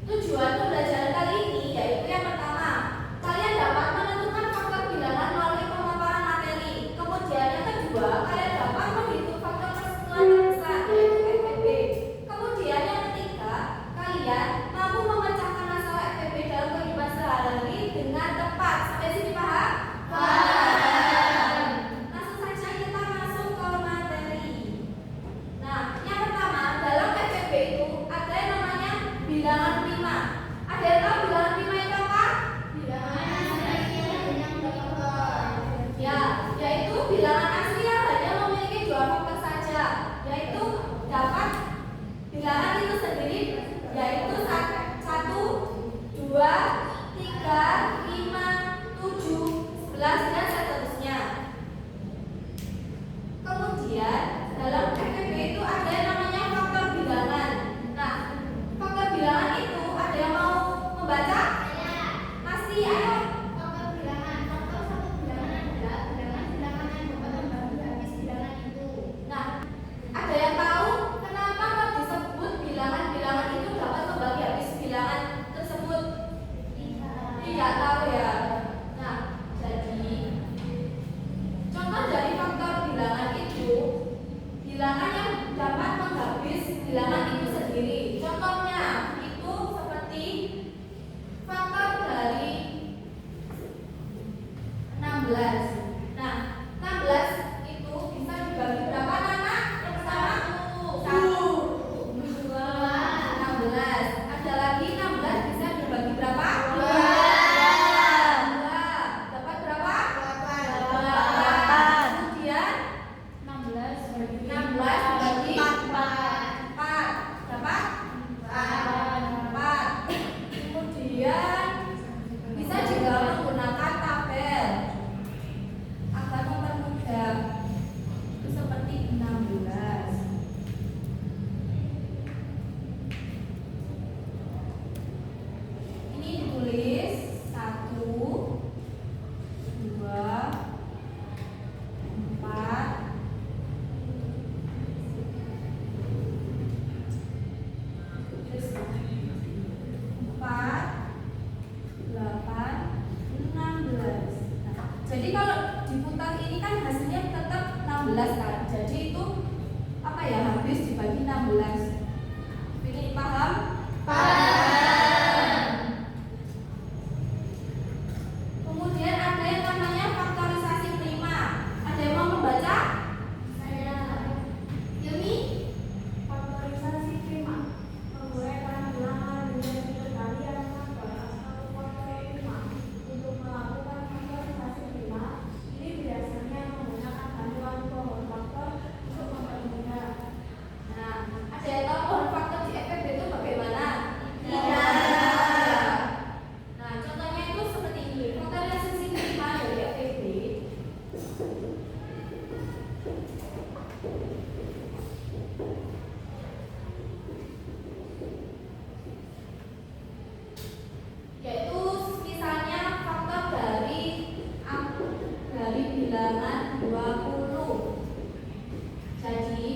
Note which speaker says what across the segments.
Speaker 1: Tujuan pembelajaran kali ini yaitu yang pertama, kalian dapat menentukan faktor bilangan melalui pemaparan materi. Kemudian yang kedua, kalian dapat menghitung faktor persatuan terbesar yaitu FPB. Kemudian yang ketiga, kalian mampu memecahkan masalah FPB dalam kehidupan sehari-hari dengan tepat. Sampai sini paham? Paham. Langsung saja kita masuk ke materi. Nah, yang pertama, dalam FPB itu ada yang namanya bilangan prima. Ada yang tahu bilangan prima itu apa? Ya, yaitu bilangan asli yang hanya memiliki dua faktor saja, yaitu dapat bilangan itu sendiri, yaitu 1, 2, 3, 5, 7, 11 dan seterusnya. Kemudian dalam FPB itu ada yang namanya faktor bilangan. Nah, faktor bilangan itu ada yang mau membaca? Pasti, ayo.
Speaker 2: Faktor satu bilangan adalah bilangan yang dapat membagi habis bilangan itu.
Speaker 1: Nah, ada yang tahu kenapa kok disebut bilangan-bilangan itu dapat membagi habis bilangan tersebut? Tidak tahu ya. Nah, jadi contoh dari faktor bilangan itu bilangan yang dapat menghabis bilangan itu sendiri. Contohnya itu seperti faktor dari 16. Nah, 16 itu bisa dibagi berapa anak? Yang pertama 1, 2, 16. Ada lagi 16 bisa dibagi berapa? 2. Dapat berapa? 8. Kemudian 16 dibagi 4. Dapat 4. Kemudian bisa juga menggunakan tabel agar mempermudah. Itu seperti 16. Ini ditulis 1, 2, 4, 4, 8, 16. Nah, jadi kalau diputar ini kan hasilnya tetap 16 kan. Jadi itu apa ya, habis dibagi 16. Ini paham? Paham. Kemudian ada yang namanya faktorisasi prima. Ada yang mau membaca? Yumi?
Speaker 2: Faktorisasi prima menguraikan bilangan dengan dikali yang faktor atau faktor prima. Untuk melakukan faktorisasi prima, ini biasanya menggunakan bantuan pohon faktor untuk mempermudah.
Speaker 1: Nah, ada yang tahu pohon faktor di FPB itu bagaimana?
Speaker 2: Tidak.
Speaker 1: Nah, contohnya itu seperti ini. Faktorisasi prima dari FPB yaitu misalnya faktor dari bilangan 20. Jadi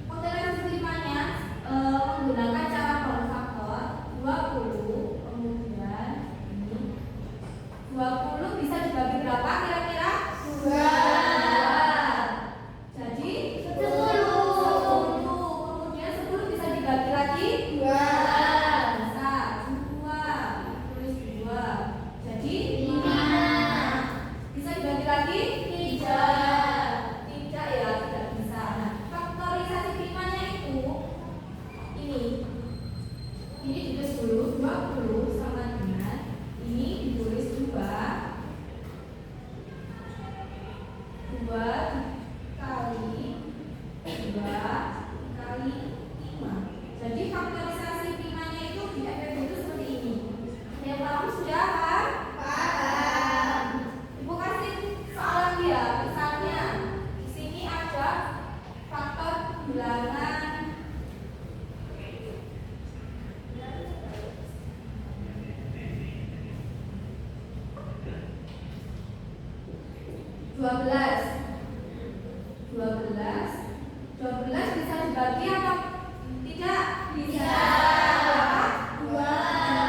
Speaker 1: faktorisasi primanya menggunakan cara pohon faktor 20. Kemudian ini 20 bisa dibagi berapa kira-kira? 2. Jadi 10. Kemudian 10 bisa dibagi lagi? 2. Bisa 2. Tulis 2. Jadi 5. Bisa dibagi lagi? 3. Tidak ya, tidak bisa. Nah, faktorisasi primanya itu ini ditulis dulu 20 sama dengan ini ditulis 2 kali 5. Jadi faktorisasi primanya itu di FPB itu seperti ini. Yang tahu sudah kan? Paham. Ibu kasih soal lagi ya. Misalnya di sini ada faktor bilangan 12 bisa dibagi apa? Tidak bisa. Berapa? 2.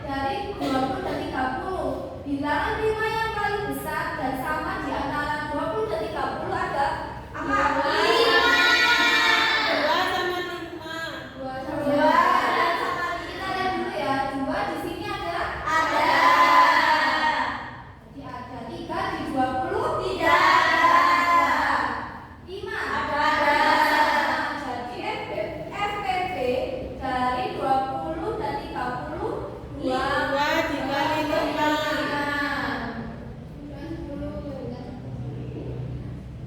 Speaker 1: dari 20 dan 30. Bilangan 5 yang paling besar dan sama di antara 20 dan 30 ada apa?
Speaker 2: 2 sama 5.
Speaker 1: 2 dan sama, kita lihat dulu ya. 2 di sini ada? Jadi ada 3 di 20? Tidak ada. 5 ada. Jadi FPP dari 20 dan 30
Speaker 2: 2 dikali 5.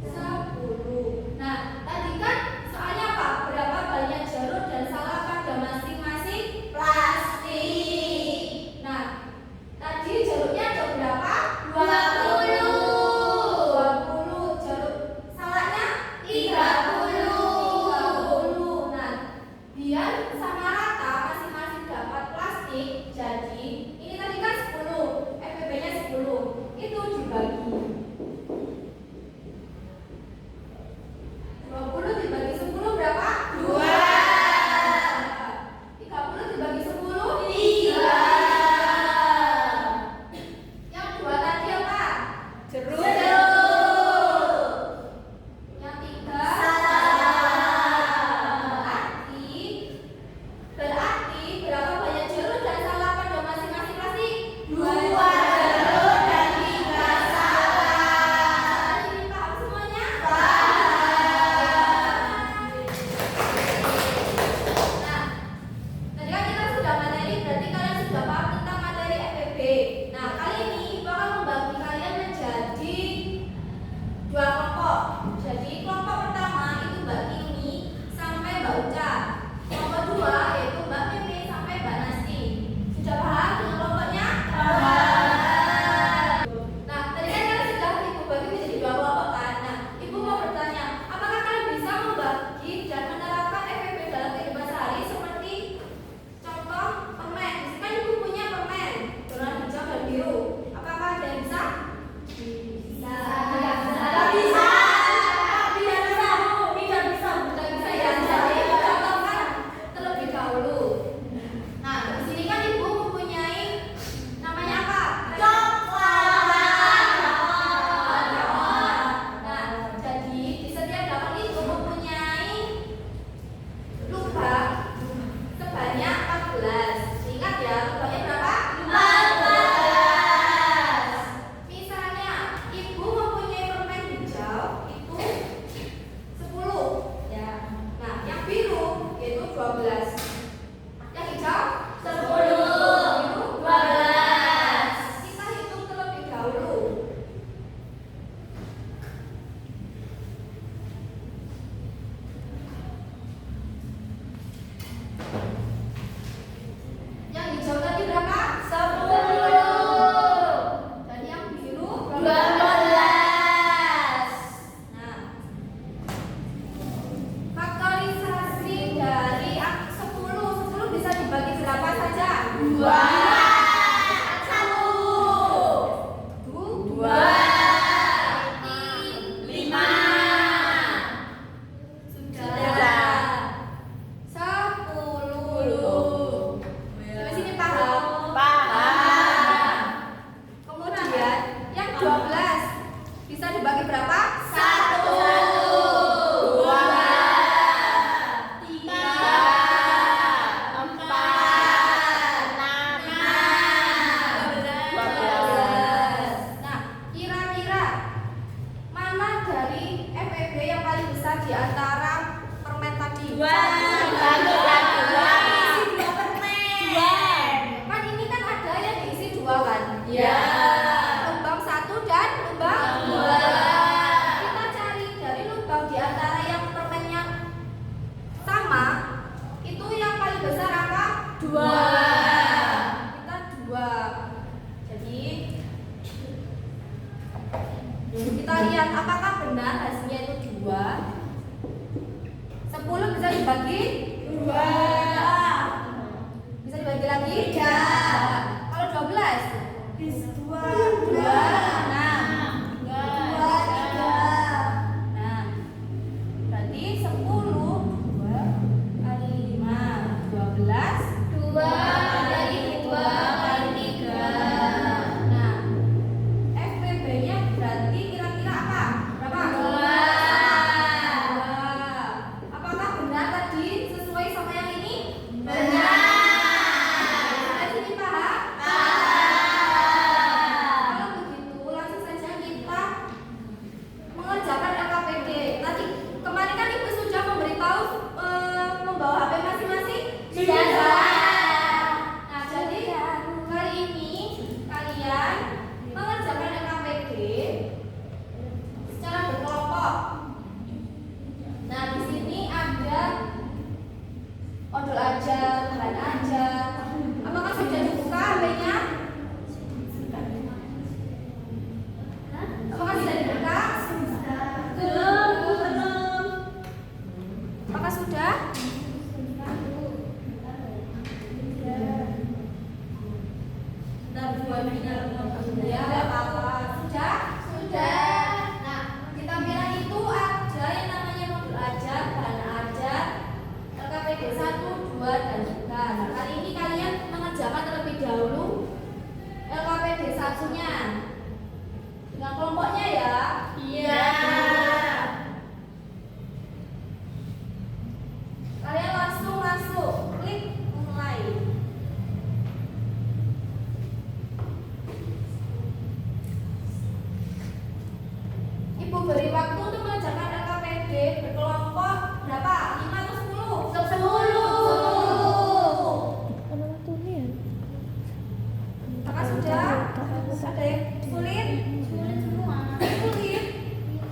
Speaker 1: 10. Nah, tadi kan soalnya apa? Berapa banyak jeruk dan salah pada masing-masing plastik. Nah, tadi jeruknya ada berapa? 20 jeruk. Salahnya 30. Nah, biar sama rata masing-masing dapat plastik. Jadi, ini tadi kan 10. FPP-nya 10. Itu dibagi 20 dibagi 10 berapa? 2. 30 dibagi 10? 3. Yang 2 tadi apa?
Speaker 2: Jeruk.
Speaker 1: Yang 3 salah. Berarti berapa banyak jeruk dan salah pada masing-masing plastik? 2 jeruk dan 3 salah. Ini paham semuanya? Nah, tadi kan kita sudah materi, berarti kalian sudah paham tentang materi FPP. Nah, kali ini Ibu akan membagi kalian menjadi 2 kelompok. Jadi kelompok pertama itu Mbak Tini sampai Mbak Uca. Kelompok kedua yaitu Mbak Mimi sampai Mbak Nasti. Sudah paham dengan kelompoknya? Nah, tadi kan kalian sudah Ibu bagi menjadi 2 kelompok kan. Nah, Ibu mau bertanya, apakah kalian bisa membagi dan menerapkan FPP dalam kehidupan sehari seperti contoh permen? Misalkan Ibu punya permen warna hijau dan biru. Apakah ada yang bisa? Bisa. Tidak bisa. Tidak bisa. Tidak bisa. Tidak bisa ya. Jadi kita contohkan terlebih dahulu. Nah, di sini kan Ibu mempunyai namanya apa? Coklat. Nah, jadi di setiap dapur itu mempunyai lubang sebanyak 14. Ingat ya, lubangnya berapa? 14. Misalnya, Ibu mempunyai permen hijau itu 10 ya. Nah, yang biru yaitu 12. Yang hijau 10, biru 12. Kita hitung terlebih dahulu. Yang hijau tadi berapa? 10. Dan yang biru 12. Nah, faktorisasi dari 10 bisa dibagi berapa saja? 2. 1, 2, 5. Sudah 10. Sampai sini paham? Paham. Kemudian yang 12 bisa dibagi berapa? 1, 2, 3, 4, 12. Nah, kira-kira mana dari FPP yang paling besar di antara permen tadi? 2. Kan ini kan ada yang diisi 2 kan? Iya. Lubang 1 dan lubang 2. Kita cari dari lubang di antara yang permennya sama, itu yang paling besar apa? 2. Kita 2. Jadi kita lihat apakah benar hasilnya itu 2. 10 bisa dibagi 2. Bisa dibagi lagi? Tidak. Kalau 12?
Speaker 2: Bisa 2.
Speaker 1: 2. Nah, 2, 3. Nah, berarti 10 2 kali 5 12. 2 kali 2 kali Bentar, ya, nggak apa-apa. Sudah? Nah, kita bilang itu ada yang namanya modul ajar, bahan ajar, LKPD 1, 2, dan 3. Nah, kali ini kalian mengerjakan terlebih dahulu LKPD 1-nya dengan kelompoknya ya.
Speaker 3: Iya.
Speaker 1: Kalian langsung klik mulai. Ibu beri waktu untuk mengerjakan LKPD berkelompok berapa? 5 atau 10? 10. Apakah sudah? Ada yang sulit? Sulit.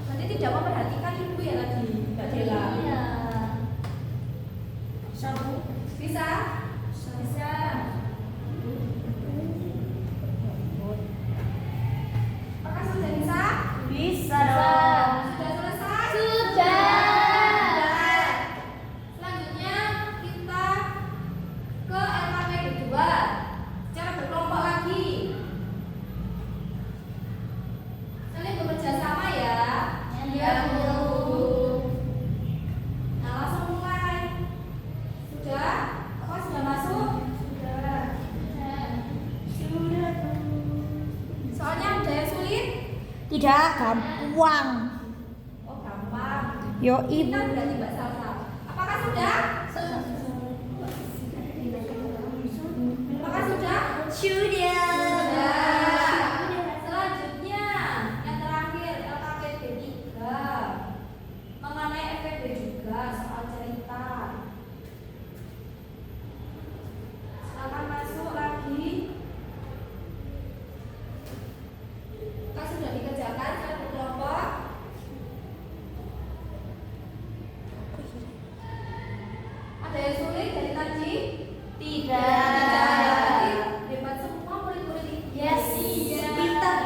Speaker 1: Nanti tidak memperhatikan ibu ya tadi, Mbak Dela. Bisa? Apakah sudah bisa?
Speaker 3: Bisa dong.
Speaker 1: Sudah selesai?
Speaker 3: Sudah.
Speaker 1: Selanjutnya kita ke LKPD 2 secara berkelompok lagi. Kalian bekerja sama ya?
Speaker 3: Iya, Bu.
Speaker 1: Nah, langsung mulai. Sudah? Apa sudah masuk? Soalnya ada yang sulit?
Speaker 3: Tidak gampang.
Speaker 1: Oh, gampang.
Speaker 3: Yo
Speaker 1: Kita
Speaker 3: ibu.
Speaker 1: berarti Mbak Salsa. Apakah sudah? Apakah sudah?
Speaker 3: Sudah.
Speaker 1: Selanjutnya yang terakhir LKPD 3 mengenai FPD juga soal cerita. Silakan masuk lagi. Apakah sudah dikerjakan secara berkelompok? Ada yang sulit dari tadi?
Speaker 3: Tidak.
Speaker 1: Hebat semua murid-murid ini.
Speaker 3: Yes. Pintar.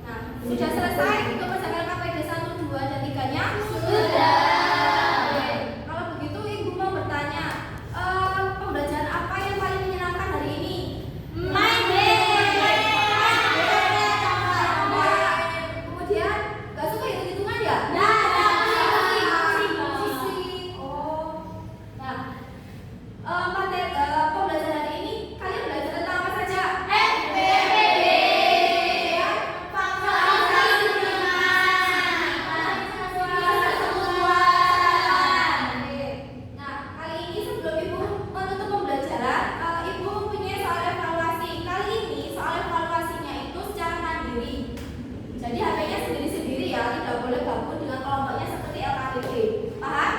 Speaker 1: Nah, sudah selesai untuk mengerjakan KPD 1, 2, dan 3-nya?
Speaker 3: Sudah.
Speaker 1: Oke. Kalau begitu Ibu mau bertanya, pembelajaran apa yang paling menyenangkan hari ini?
Speaker 3: Main game.
Speaker 1: Kemudian, gak suka hitung-hitungan ya? Fisik. Oh. Nah, pembelajaran hari ini kalian belajar tentang apa saja? Nah, kali ini sebelum Ibu menutup pembelajaran, Ibu mempunyai soal evaluasi. Kali ini soal evaluasinya itu secara mandiri. Jadi HP-nya sendiri-sendiri ya, tidak boleh gabung dengan kelompoknya seperti LKPD. Paham?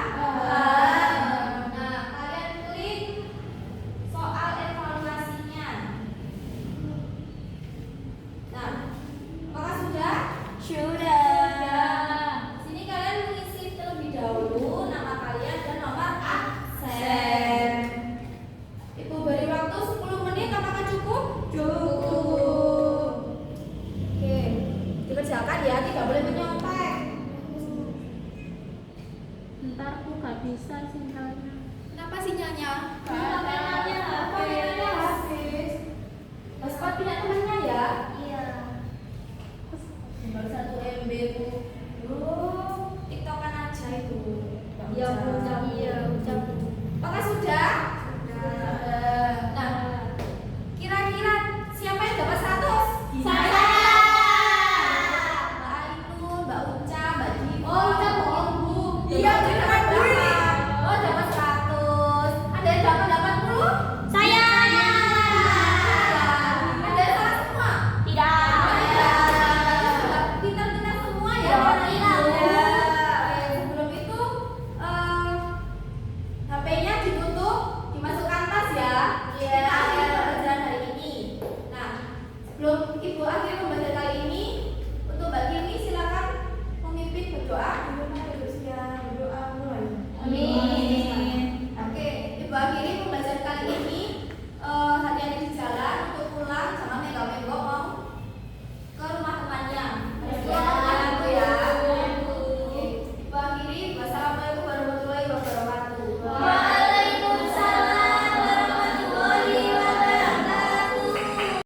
Speaker 1: Nah, kalian klik soal evaluasinya. Nah, apakah sudah? Sini kalian mengisi terlebih dahulu nama kalian dan nomor absen. Ibu beri waktu 10 menit, apakah cukup? Cukup. Oke, dikerjakan ya, tidak boleh menyontek.
Speaker 3: Ntar aku gak bisa sinyalnya.
Speaker 1: Kenapa sinyalnya?
Speaker 3: Penanya habis.
Speaker 1: Penanya habis. Mas Pat punya temannya ya?
Speaker 3: Iya.
Speaker 1: Tinggal 1 MB Bu. TikTokan aja itu.
Speaker 3: Iya, Bu.
Speaker 1: Iya, ucap. Apakah sudah? Nah, kira-kira siapa yang dapat 100?
Speaker 3: Saya.
Speaker 1: Mbak Ainun, Mbak Uca, Mbak Diva.
Speaker 3: Oh, Uca bohong, Bu.
Speaker 1: Iya, dia dapat berapa? Oh, dapat 100. Ada yang dapat 80?
Speaker 3: Saya.
Speaker 1: Ada yang salah semua?
Speaker 3: Tidak.
Speaker 1: Pintar-pintar semua ya.
Speaker 3: Iya.
Speaker 1: Sebelum itu HP-nya ditutup, dimasukkan tas ya.
Speaker 3: Iya.
Speaker 1: Kita akhiri pembelajaran hari ini. Nah, sebelum Ibu akhiri